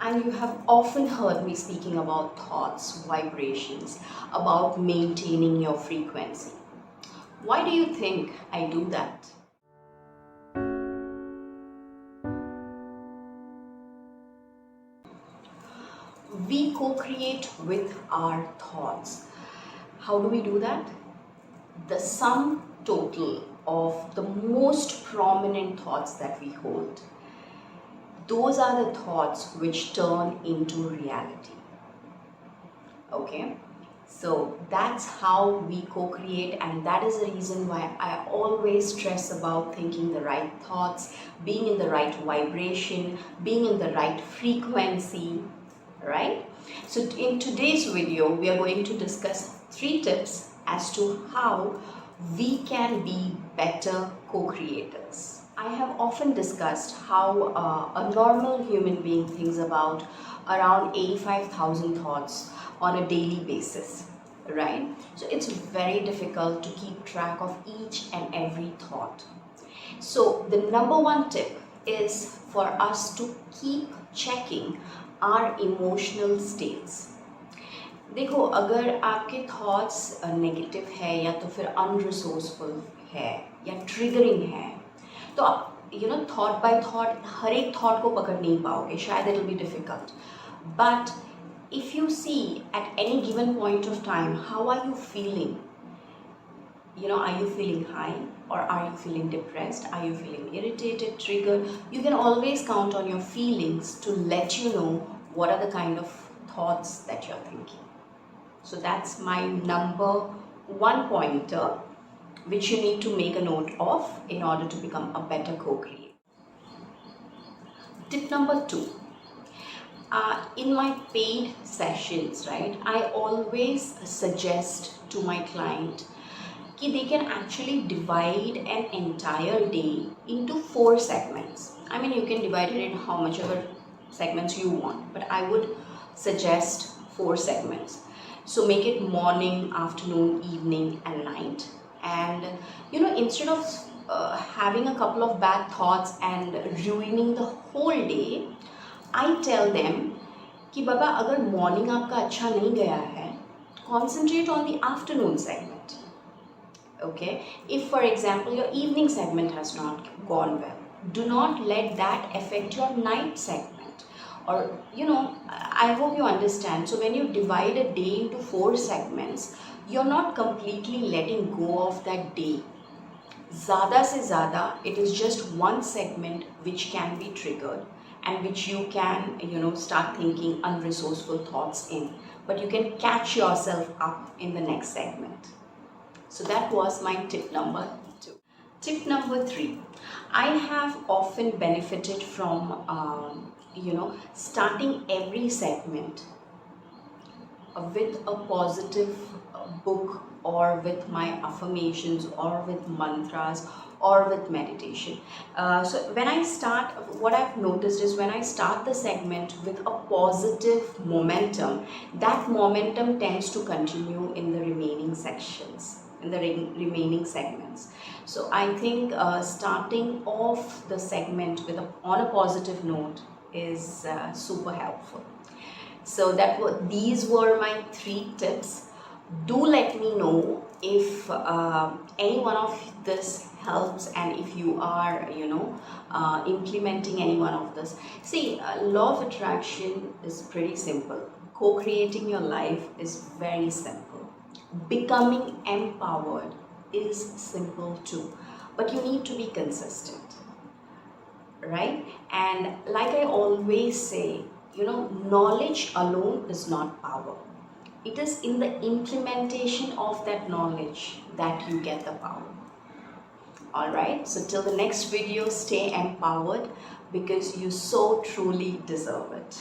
And you have often heard me speaking about thoughts, vibrations, about maintaining your frequency. Why do you think I do that? We co-create with our thoughts. How do we do that? The sum total of the most prominent thoughts that we hold. Those are the thoughts which turn into reality. Okay, so that's how we co-create, and that is the reason why I always stress about thinking the right thoughts, being in the right vibration, being in the right frequency, right? So in today's video, we are going to discuss 3 tips as to how we can be better co-creators. I have often discussed how a normal human being thinks about around 85,000 thoughts on a daily basis, right? So it's very difficult to keep track of each and every thought. So the number 1 tip is for us to keep checking our emotional states. देखो, अगर आपके thoughts negative है या तो फिर unresourceful है या triggering है, तो आप थॉट बाय थॉट हर एक थॉट को पकड़ नहीं पाओगे, शायद it will be difficult. But if you see at any given point of time, how are you feeling? Are you feeling high or are you feeling depressed? Are you feeling irritated, triggered? You can always count on your feelings to let you know what are the kind of thoughts that you're thinking. So that's my number 1 pointer which you need to make a note of in order to become a better co-creator. Tip number 2. In my paid sessions, right, I always suggest to my client कि they can actually divide an entire day into 4 segments. I mean, you can divide it in how much ever segments you want, but I would suggest 4 segments. So make it morning, afternoon, evening and night. And instead of having a couple of bad thoughts and ruining the whole day, I tell them कि बाबा अगर morning आपका अच्छा नहीं गया है, concentrate on the afternoon segment. Okay, if for example your evening segment has not gone well, do not let that affect your night segment. Or I hope you understand. So when you divide a day into 4 segments, you're not completely letting go of that day. Zyada se zyada, it is just one segment which can be triggered and which you can start thinking unresourceful thoughts in, but you can catch yourself up in the next segment. So that was my tip number 2. Tip number 3. I have often benefited from, starting every segment with a positive book or with my affirmations or with mantras or with meditation. So when I start, what I've noticed is when I start the segment with a positive momentum, that momentum tends to continue in the remaining sections, in the remaining segments. So I think starting off the segment on a positive note is super helpful. So these were my 3 tips. Do let me know if any one of this helps, and if you are implementing any one of this. See, law of attraction is pretty simple. Co-creating your life is very simple. Becoming empowered is simple too, but you need to be consistent, right? And like I always say, knowledge alone is not power. It is in the implementation of that knowledge that you get the power. All right, so till the next video, stay empowered because you so truly deserve it.